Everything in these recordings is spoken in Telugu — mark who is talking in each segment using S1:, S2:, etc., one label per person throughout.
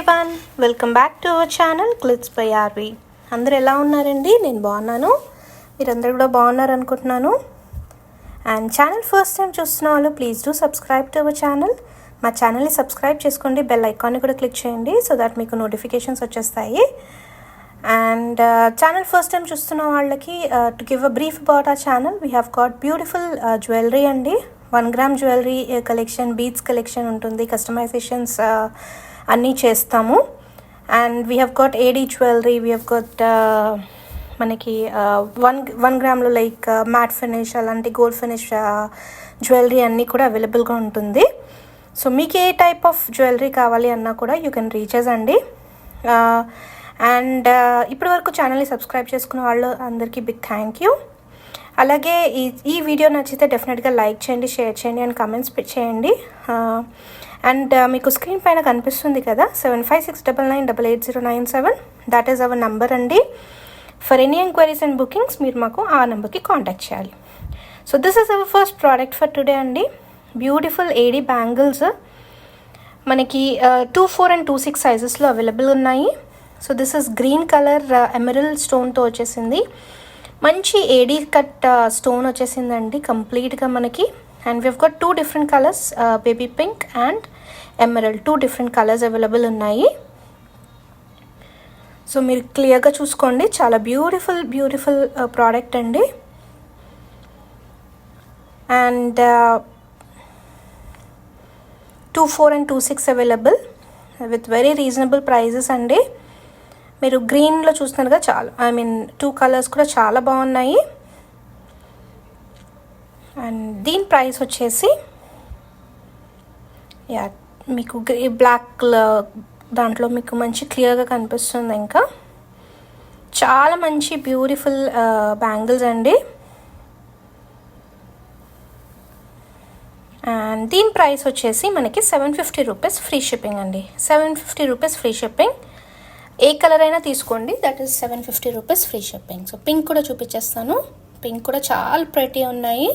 S1: Everyone, welcome back to our channel Glitz by RV. అందరూ ఎలా ఉన్నారండి? నేను బాగున్నాను, మీరందరూ కూడా బాగున్నారు అనుకుంటున్నాను. అండ్ ఛానల్ ఫస్ట్ టైం చూస్తున్న వాళ్ళు please do subscribe to our channel. మా ఛానల్ని సబ్స్క్రైబ్ చేసుకోండి, బెల్ ఐకాన్ని కూడా క్లిక్ చేయండి సో దట్ మీకు నోటిఫికేషన్స్ వచ్చేస్తాయి. అండ్ ఛానల్ ఫస్ట్ టైం చూస్తున్న వాళ్ళకి to give a brief about ఆ channel, we have got beautiful jewellery అండి. 1 gram jewellery collection, beads collection ఉంటుంది, కస్టమైజేషన్స్ అన్నీ చేస్తాము. And we have got AD jewellery, we have got మనకి 1 గ్రామ్లో లైక్ మ్యాట్ ఫినిష్ అలాంటి గోల్డ్ ఫినిష్ జ్యువెలరీ అన్నీ కూడా అవైలబుల్గా ఉంటుంది. సో మీకు ఏ టైప్ ఆఫ్ జ్యువెలరీ కావాలి అన్నా కూడా యూ కెన్ రీచెస్ అండి. అండ్ ఇప్పటి వరకు ఛానల్ని సబ్స్క్రైబ్ చేసుకున్న వాళ్ళు అందరికీ బిగ్ థ్యాంక్ యూ. అలాగే ఈ వీడియో నచ్చితే డెఫినెట్గా లైక్ చేయండి, షేర్ చేయండి అండ్ కమెంట్స్ చేయండి. అండ్ మీకు స్క్రీన్ పైన కనిపిస్తుంది కదా 7569988097, దాట్ ఈస్ అవర్ నంబర్ అండి. For any enquiries and bookings మీరు మాకు ఆ నెంబర్కి కాంటాక్ట్ చేయాలి. So this is our first product for today అండి. బ్యూటిఫుల్ ఏడీ బ్యాంగిల్స్ మనకి 2-4 and 2-6 సైజెస్లో అవైలబుల్ ఉన్నాయి. So this is green colour emerald స్టోన్తో వచ్చేసింది. మంచి ఏడీ కట్ స్టోన్ వచ్చేసిందండి కంప్లీట్గా మనకి. And we have got 2 different colours, baby pink and emerald, 2 different colours available ఉన్నాయి. సో మీరు క్లియర్గా చూసుకోండి, చాలా బ్యూటిఫుల్ ప్రోడక్ట్ అండి. అండ్ 2-4 and 2-6 అవైలబుల్ విత్ వెరీ రీజనబుల్ ప్రైజెస్ అండి. మీరు గ్రీన్లో చూస్తున్నారు చాలా, 2 కలర్స్ కూడా చాలా బాగున్నాయి. అండ్ దీని ప్రైస్ వచ్చేసి మీకు బ్లాక్ దాంట్లో మీకు మంచి క్లియర్గా కనిపిస్తుంది. ఇంకా చాలా మంచి బ్యూటిఫుల్ బ్యాంగిల్స్ అండి. అండ్ దీని ప్రైస్ వచ్చేసి మనకి 750 రూపీస్ ఫ్రీ షిప్పింగ్ అండి. 750 రూపీస్ ఫ్రీ షిప్పింగ్. ఏ కలర్ అయినా తీసుకోండి, that is 750 rupees free shipping. So pink కూడా చూపించేస్తాను. పింక్ కూడా చాలా ప్రెటీ ఉన్నాయి,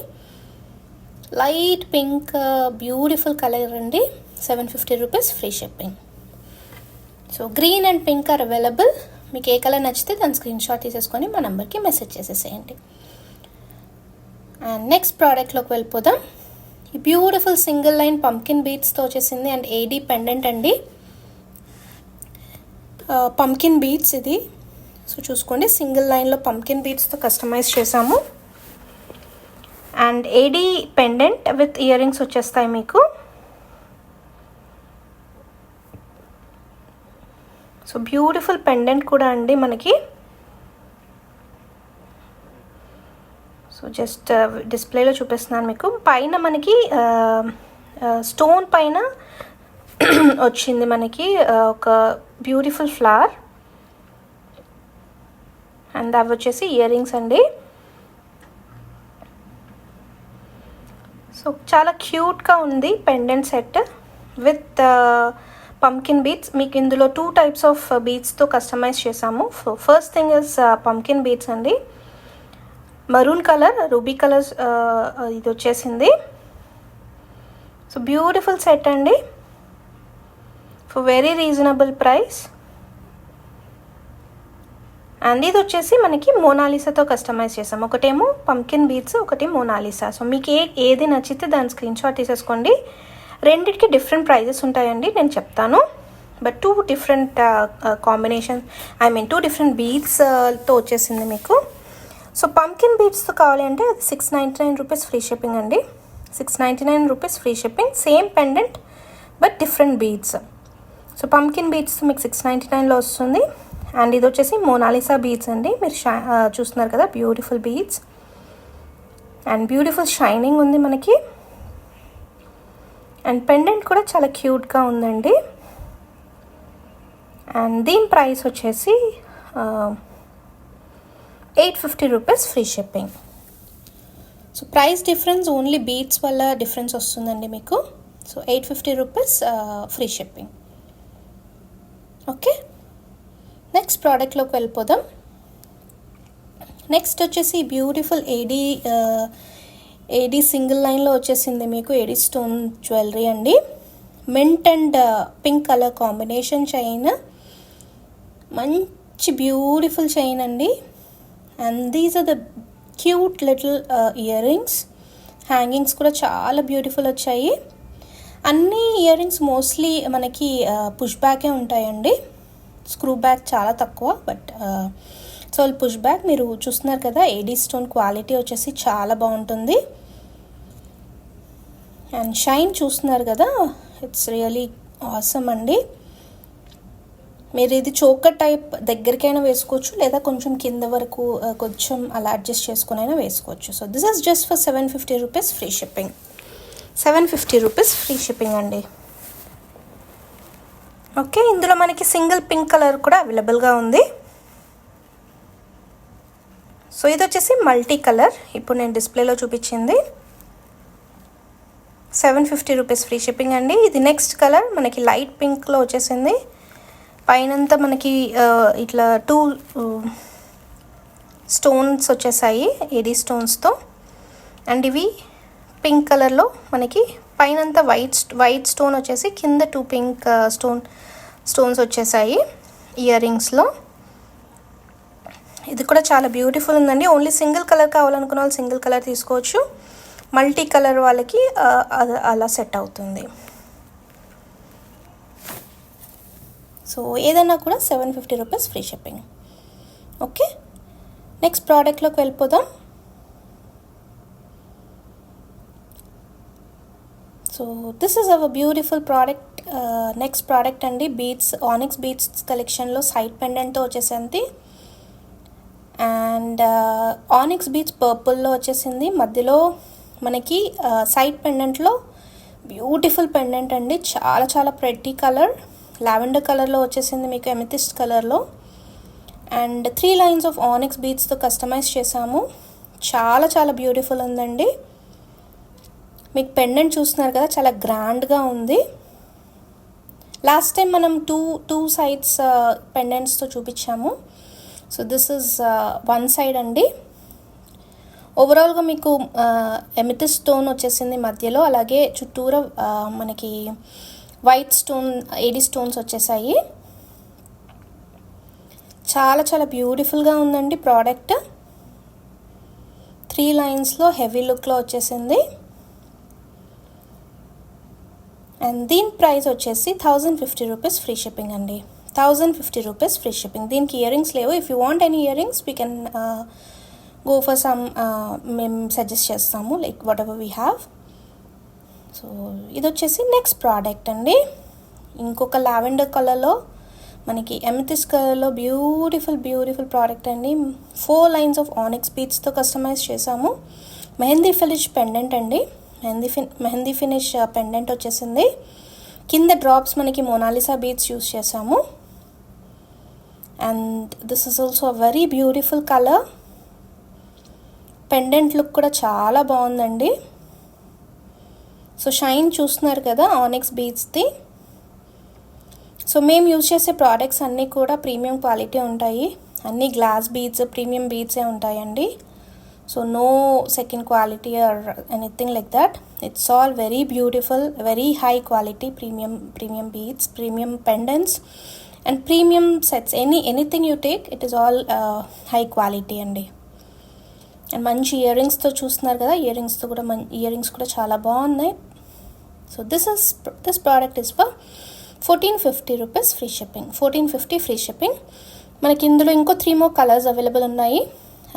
S1: లైట్ పింక్ బ్యూటిఫుల్ కలర్ అండి. 750 rupees free shipping. So green and pink are available. మీకు ఏ కలర్ నచ్చితే దాని స్క్రీన్ షాట్ తీసేసుకొని మా నెంబర్కి మెసేజ్ చేసేసేయండి. అండ్ నెక్స్ట్ ప్రోడక్ట్లోకి వెళ్ళిపోదాం. ఈ బ్యూటిఫుల్ సింగిల్ లైన్ పంకిన్ బీడ్స్తో వచ్చేసింది అండ్ ఏడీ పెండెంట్ అండి. పంకిన్ బీడ్స్ ఇది. సో చూసుకోండి, సింగిల్ లైన్లో పంకిన్ బీడ్స్తో కస్టమైజ్ చేసాము. And AD pendant with ear rings వచ్చేస్తాయి మీకు. సో బ్యూటిఫుల్ పెండెంట్ కూడా అండి మనకి. సో జస్ట్ డిస్ప్లేలో చూపిస్తున్నాను మీకు. పైన మనకి స్టోన్ పైన వచ్చింది మనకి ఒక బ్యూటిఫుల్ ఫ్లవర్. అండ్ అవి వచ్చేసి ఇయర్ రింగ్స్ అండి. సో చాలా క్యూట్గా ఉంది pendant set with pumpkin beads. మీకు ఇందులో 2 types ఆఫ్ బీడ్స్తో కస్టమైజ్ చేసాము. First thing is pumpkin beads అండి. మరూన్ కలర్, రూబీ కలర్స్ ఇది వచ్చేసింది. సో బ్యూటిఫుల్ సెట్ అండి for very reasonable price. And ఇది వచ్చేసి మనకి మోనాలిసాతో కస్టమైజ్ చేసాం. ఒకటేమో పంకిన్ బీడ్స్, ఒకటి మోనాలిసా. సో మీకు ఏది నచ్చితే దాని స్క్రీన్ షాట్ తీసేసుకోండి. రెండిటికి డిఫరెంట్ ప్రైజెస్ ఉంటాయండి, నేను చెప్తాను. బట్ 2 different కాంబినేషన్, 2 different బీడ్స్తో వచ్చేసింది మీకు. సో పంకిన్ బీడ్స్తో కావాలి అంటే 699 రూపీస్ ఫ్రీ షిప్పింగ్ అండి. 699 rupees free shipping. Same pendant but different beads. So pumpkin beads మీకు 699లో వస్తుంది. అండ్ ఇది వచ్చేసి మోనాలిసా బీడ్స్ అండి. మీరు చూస్తున్నారు కదా, beautiful beads and beautiful shining ఉంది మనకి. అండ్ పెండెంట్ కూడా చాలా క్యూట్గా ఉందండి. అండ్ దీని ప్రైస్ వచ్చేసి 850 rupees free shipping. So price difference only beads వల్ల డిఫరెన్స్ వస్తుందండి మీకు. So 850 rupees free shipping. Okay, next ప్రోడక్ట్లోకి వెళ్ళిపోదాం. నెక్స్ట్ వచ్చేసి బ్యూటిఫుల్ ఏడీ సింగిల్ లైన్లో వచ్చేసింది మీకు. ఏడీ స్టోన్ జ్యువెలరీ అండి. Mint and pink colour combination chain, మంచి బ్యూటిఫుల్ చైన్ అండి. And these are the cute little earrings. Hangings కూడా చాలా బ్యూటిఫుల్ వచ్చాయి. అన్ని ఇయర్ రింగ్స్ మోస్ట్లీ మనకి పుష్ బ్యాకే ఉంటాయండి, స్క్రూ బ్యాక్ చాలా తక్కువ. బట్ సో పుష్ బ్యాక్ మీరు చూస్తున్నారు కదా, ఏడీ స్టోన్ క్వాలిటీ వచ్చేసి చాలా బాగుంటుంది. అండ్ షైన్ చూస్తున్నారు కదా, ఇట్స్ రియలీ ఆసమ్ అండి. మీరు ఇది చోకర్ టైప్ దగ్గరికైనా వేసుకోవచ్చు, లేదా కొంచెం కింద వరకు కొంచెం అలా అడ్జస్ట్ చేసుకుని అయినా వేసుకోవచ్చు. So this is just for 750 rupees free shipping. 750 rupees free shipping అండి. ఓకే, ఇందులో మనకి సింగిల్ పింక్ కలర్ కూడా అవైలబుల్గా ఉంది. సో ఇది వచ్చేసి మల్టీ కలర్, ఇప్పుడు నేను డిస్ప్లేలో చూపించింది. 750 రూపీస్ ఫ్రీ షిప్పింగ్ అండి. ఇది నెక్స్ట్ కలర్ మనకి లైట్ పింక్లో వచ్చేసింది. పైనంతా మనకి ఇట్లా 2 స్టోన్స్ వచ్చేసాయి ఏడీ స్టోన్స్తో. అండ్ ఇవి పింక్ కలర్లో మనకి పైనంతా వైట్ స్టోన్ వచ్చేసి కింద 2 పింక్ స్టోన్స్ వచ్చేసాయి ఇయర్ రింగ్స్లో. ఇది కూడా చాలా బ్యూటిఫుల్ ఉందండి. ఓన్లీ సింగిల్ కలర్ కావాలనుకున్న వాళ్ళు సింగిల్ కలర్ తీసుకోవచ్చు, మల్టీ కలర్ వాళ్ళకి అలా సెట్ అవుతుంది. సో ఏదైనా కూడా 750 rupees free shipping. Okay, next ప్రోడక్ట్లోకి వెళ్ళిపోదాం. So this is our beautiful product. Next product అండి, బీడ్స్, ఆనిక్స్ బీడ్స్ కలెక్షన్లో సైడ్ పెండెంట్తో వచ్చేసింది. అండ్ ఆనిక్స్ బీడ్స్ పర్పుల్లో వచ్చేసింది. మధ్యలో మనకి సైడ్ పెండెంట్లో బ్యూటిఫుల్ పెండెంట్ అండి, చాలా చాలా ప్రెట్టి కలర్, లావెండర్ కలర్లో వచ్చేసింది మీకు, ఎమెథిస్ట్ కలర్లో. అండ్ 3 లైన్స్ ఆఫ్ ఆనిక్స్ బీడ్స్తో కస్టమైజ్ చేసాము. చాలా చాలా బ్యూటిఫుల్ ఉందండి. మీకు పెండెంట్ చూస్తున్నారు కదా, చాలా గ్రాండ్గా ఉంది. లాస్ట్ టైం మనం టూ సైడ్స్ పెండెంట్స్తో చూపించాము. సో దిస్ ఈజ్ 1 సైడ్ అండి. ఓవరాల్గా మీకు ఎమెథిస్ట్ స్టోన్ వచ్చేసింది మధ్యలో, అలాగే చుట్టూరా మనకి వైట్ స్టోన్ ఏడీ స్టోన్స్ వచ్చేసాయి. చాలా చాలా బ్యూటిఫుల్గా ఉందండి ప్రోడక్ట్. 3 లైన్స్లో హెవీ లుక్లో వచ్చేసింది. అండ్ దీని ప్రైస్ వచ్చేసి 1050 రూపీస్ ఫ్రీ షిప్పింగ్ అండి. 1050 రూపీస్ ఫ్రీ షిప్పింగ్. దీనికి ఇయర్ రింగ్స్ లేవు. If you want any ear rings we can go for some, మేము సజెస్ట్ చేస్తాము like what ever we have. So ఇది వచ్చేసి నెక్స్ట్ ప్రోడక్ట్ అండి. ఇంకొక లావెండర్ కలర్లో మనకి ఎమెథిస్ట్ కలర్లో బ్యూటిఫుల్ ప్రోడక్ట్ అండి. 4 లైన్స్ ఆఫ్ ఆనిక్స్ బీడ్స్తో కస్టమైజ్ చేసాము. మెహందీ ఫినిష్ పెండెంట్ అండి, మెహందీ ఫినిష్ పెండెంట్ వచ్చేసింది. కింద డ్రాప్స్ మనకి మోనాలిసా బీడ్స్ యూస్ చేసాము. And this is also a very beautiful colour. Pendant look కూడా చాలా బాగుందండి. సో షైన్ చూస్తున్నారు కదా ఆనిక్స్ బీడ్స్ది. సో మేము యూజ్ చేసే ప్రోడక్ట్స్ అన్నీ కూడా ప్రీమియం క్వాలిటీ ఉంటాయి. అన్నీ గ్లాస్ బీడ్స్, ప్రీమియం బీడ్సే ఉంటాయండి. So no second quality or anything like that. It's all very beautiful, very high quality premium beads, premium pendants and premium sets. Anything you take, it is all high quality అండి. అండ్ మంచి ఇయర్ రింగ్స్తో చూస్తున్నారు కదా, ఇయర్ రింగ్స్ కూడా చాలా బాగున్నాయి. So this product is for 1450 rupees free shipping. 1450 free shipping. మనకి ఇందులో ఇంకో 3 more కలర్స్ అవైలబుల్ ఉన్నాయి,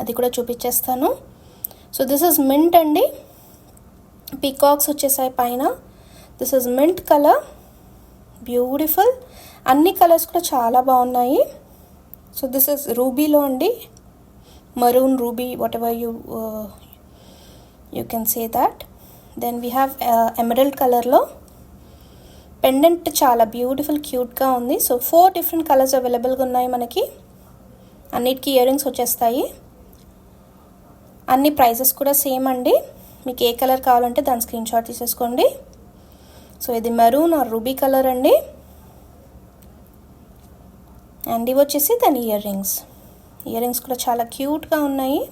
S1: అది కూడా చూపించేస్తాను. సో దిస్ ఇస్ మింట్ అండి, పీకాక్స్ వచ్చేసాయి పైన. This is mint colour, beautiful. అన్ని కలర్స్ కూడా చాలా బాగున్నాయి. సో దిస్ ఇస్ రూబీలో అండి, maroon ruby, whatever you can say that. Then we have emerald కలర్లో పెండెంట్, చాలా బ్యూటిఫుల్ క్యూట్గా ఉంది. సో 4 డిఫరెంట్ కలర్స్ అవైలబుల్గా ఉన్నాయి మనకి. అన్నిటికీ ఇయర్ రింగ్స్ వచ్చేస్తాయి. అన్ని ప్రైజెస్ కూడా సేమ్ అండి. మీకు ఏ కలర్ కావాలంటే దాని స్క్రీన్ షాట్ తీసేసుకోండి. సో ఇది మెరూన్ ఆర్ రూబీ కలర్ అండి. అండ్ ఇవి వచ్చేసి దాని ఇయర్ రింగ్స్ కూడా చాలా క్యూట్గా ఉన్నాయి.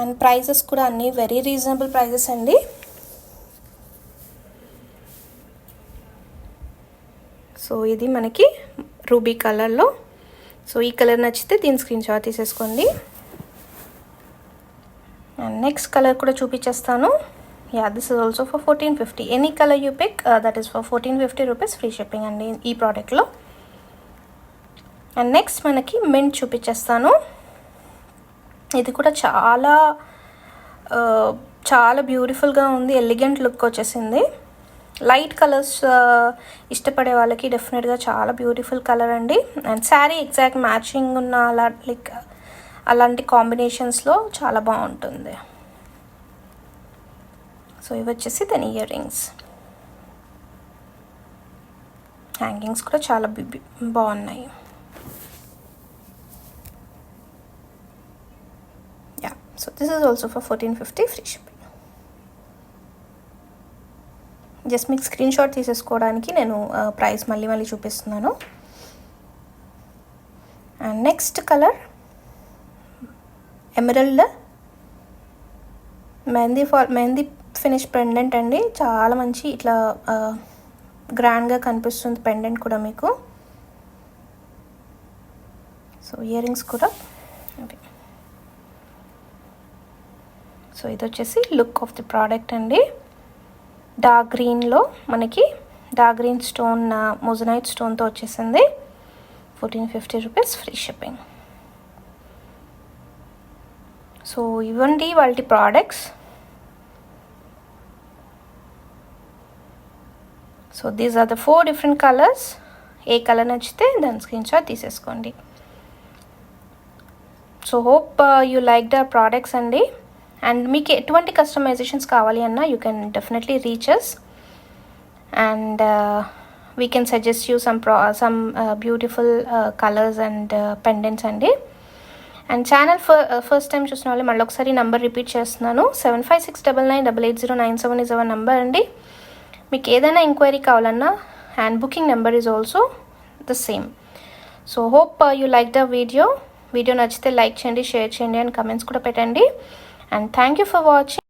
S1: అండ్ ప్రైజెస్ కూడా అన్నీ వెరీ రీజనబుల్ ప్రైజెస్ అండి. సో ఇది మనకి రూబీ కలర్లో. సో ఈ కలర్ నచ్చితే దీని స్క్రీన్ షాట్ తీసేసుకోండి. అండ్ నెక్స్ట్ కలర్ కూడా చూపించేస్తాను. This is also for 1450. Any colour you pick that is for 1450 rupees free shipping అండి ఈ ప్రోడక్ట్లో. అండ్ నెక్స్ట్ మనకి మింట్ చూపించేస్తాను. ఇది కూడా చాలా చాలా బ్యూటిఫుల్గా ఉంది, ఎలిగెంట్ లుక్ వచ్చేసింది. లైట్ కలర్స్ ఇష్టపడే వాళ్ళకి డెఫినెట్గా చాలా బ్యూటిఫుల్ కలర్ అండి. అండ్ శారీ ఎగ్జాక్ట్ మ్యాచింగ్ ఉన్న అలాంటి కాంబినేషన్స్లో చాలా బాగుంటుంది. సో ఇవి వచ్చేసి దాని ఇయర్ రింగ్స్. హ్యాంగింగ్స్ కూడా చాలా బాగున్నాయి. So this is also for 1450 free shipping. Just మీకు స్క్రీన్ షాట్ తీసేసుకోవడానికి నేను ప్రైస్ మళ్ళీ చూపిస్తున్నాను. And next colour emerald mehndi finish pendant అండి. చాలా మంచి ఇట్లా గ్రాండ్గా కనిపిస్తుంది పెండెంట్ కూడా మీకు. సో ఇయర్ రింగ్స్ కూడా ఓకే. సో ఇది వచ్చేసి లుక్ ఆఫ్ ది ప్రోడక్ట్ అండి. డార్క్ గ్రీన్లో మనకి డార్క్ గ్రీన్ స్టోన్ మొజనైట్ స్టోన్తో వచ్చేసింది. 1450 రూపీస్ ఫ్రీ షిప్పింగ్. సో ఇవ్వండి వాళ్ళ ప్రోడక్ట్స్. So these are the 4 different colours. ఏ కలర్ నచ్చితే దాని స్క్రీన్ షాట్ తీసేసుకోండి. So hope you like the products అండి. అండ్ మీకు ఎటువంటి కస్టమైజేషన్స్ కావాలి అన్నా you can definitely reach us and we can suggest you some beautiful colours and pendants అండి. అండ్ ఛానల్ ఫస్ట్ టైం చూసిన వాళ్ళు మళ్ళీ ఒకసారి నెంబర్ రిపీట్ చేస్తున్నాను. 7569988097 ఇస్ అవర్ నెంబర్ అండి. మీకు ఏదైనా ఎంక్వైరీ కావాలన్నా and booking number is also the same. So hope you like the video నచ్చితే లైక్ చేయండి, షేర్ చేయండి అండ్ కమెంట్స్ కూడా పెట్టండి. And thank you for watching.